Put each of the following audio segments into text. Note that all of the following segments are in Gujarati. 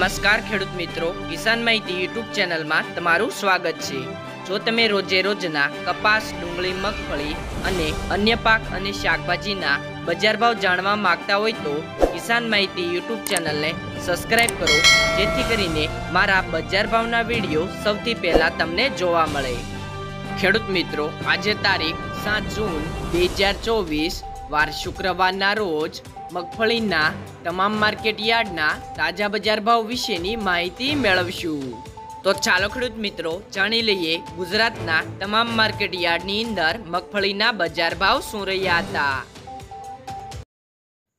નમસ્કાર ખેડૂત મિત્રો, કિસાન માહિતી યુટ્યુબ ચેનલમાં તમારું સ્વાગત છે। જો તમે રોજે રોજના કપાસ, ડુંગળી, મગફળી અને અન્ય પાક અને શાકભાજીના બજાર ભાવ જાણવા માંગતા હોય તો કિસાન માહિતી યુટ્યુબ ચેનલને સબસ્ક્રાઇબ કરો, જેથી કરીને મારા બજાર ભાવના વિડીયો સૌથી પહેલા તમને જોવા મળે। ખેડૂત મિત્રો, આજે તારીખ 7 જૂન 2024 વાર શુક્રવારના રોજ મગફળીના તમામ માર્કેટ યાર્ડના તાજા બજાર ભાવ વિશેની માહિતી મેળવશું। તો ચાલો ખેડૂત મિત્રો, જાણી લઈએ ગુજરાતના તમામ માર્કેટ યાર્ડની અંદર મગફળીના બજાર ભાવ શું રહ્યા હતા।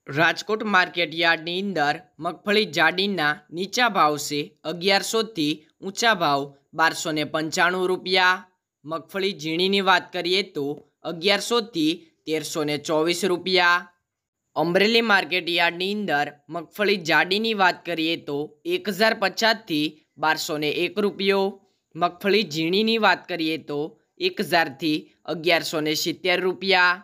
રાજકોટ માર્કેટ યાર્ડની અંદર મગફળી જાડીના નીચા ભાવ છે 1100 થી ઊંચા ભાવ 1295 રૂપિયા। મગફળી ઝીણીની વાત કરીએ તો 1100 થી 1324 રૂપિયા। અમરેલી માર્કેટ યાર્ડની અંદર મગફળી જાડીની વાત કરીએ તો 1050 થી 1201 રૂપિયો। મગફળી ઝીણીની વાત કરીએ તો 1000 થી 1170 રૂપિયા।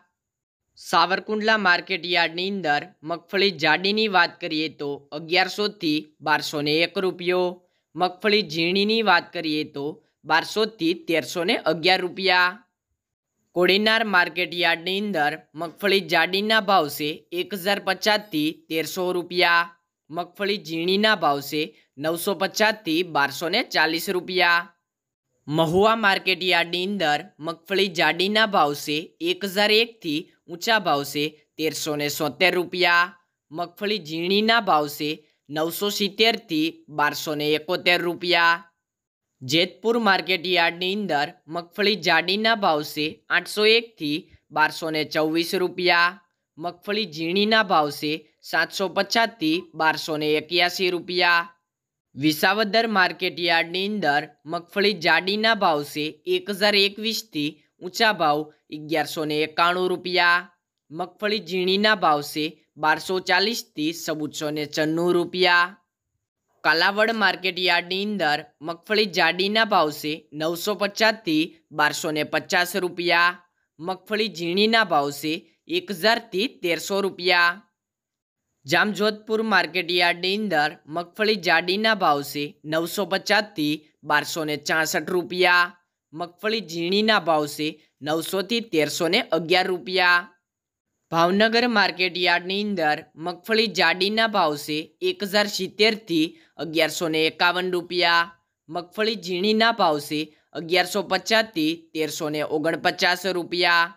સાવરકુંડલા માર્કેટ યાર્ડની અંદર મગફળી જાડીની વાત કરીએ તો 1100 થી 1201 રૂપિયો। મગફળી ઝીણીની વાત કરીએ તો 1200 થી 1311 રૂપિયા। કોડીનાર માર્કેટ યાર્ડની અંદર મગફળી જાડીના ભાવ છે 1050 થી 1300 રૂપિયા। મગફળી ઝીણીના ભાવ છે 950 થી 1240 રૂપિયા। મહુવા માર્કેટ યાર્ડની અંદર મગફળી જાડીના ભાવ છે 1001 થી ઊંચા ભાવ છે 1370 રૂપિયા। મગફળી ઝીણીના ભાવ છે 970 થી 1271 રૂપિયા। જેતપુર માર્કેટ યાર્ડની અંદર મગફળી જાડીના ભાવ છે 801 થી 1224 રૂપિયા। મગફળી ઝીણીના ભાવ છે 750 થી 1281 રૂપિયા। વિસાવદર માર્કેટ યાર્ડની અંદર મગફળી જાડીના ભાવ છે 1021 થી ઊંચા ભાવ 1191 રૂપિયા। મગફળી ઝીણીના ભાવ છે 1240 થી 1494 રૂપિયા। કાલાવડ માર્કેટ યાર્ડની અંદર મગફળી જાડીના ભાવ છે 950 થી 1250 રૂપિયા। મગફળી ઝીણીના ભાવ છે 1000 થી 1300 રૂપિયા। જામજોધપુર માર્કેટ યાર્ડની અંદર મગફળી જાડીના ભાવ છે 950 થી 1264 રૂપિયા। મગફળી ઝીણીના ભાવ છે 900 થી 1311 રૂપિયા। ભાવનગર માર્કેટ યાર્ડની અંદર મગફળી જાડીના ભાવ છે 1070 થી 1151 રૂપિયા। મગફળી ઝીણીના ભાવ છે 1150 થી 1349 રૂપિયા।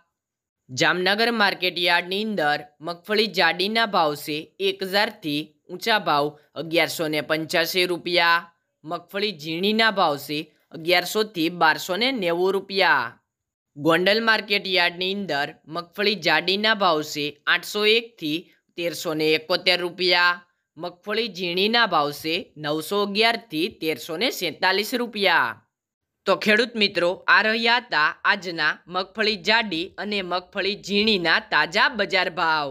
જામનગર માર્કેટ યાર્ડની અંદર મગફળી જાડીના ભાવ છે 1000 થી ઊંચા ભાવ 1185 રૂપિયા। મગફળી ઝીણીના ભાવ છે 1100 થી 1290 રૂપિયા। ગોંડલ માર્કેટ યાર્ડની અંદર મગફળી જાડીના ભાવ છે 801 થી 1371 રૂપિયા। મગફળી ઝીણીના ભાવ છે 911 થી 1347 રૂપિયા। તો ખેડૂત મિત્રો, આ રહ્યા હતા આજના મગફળી જાડી અને મગફળી ઝીણીના તાજા બજાર ભાવ।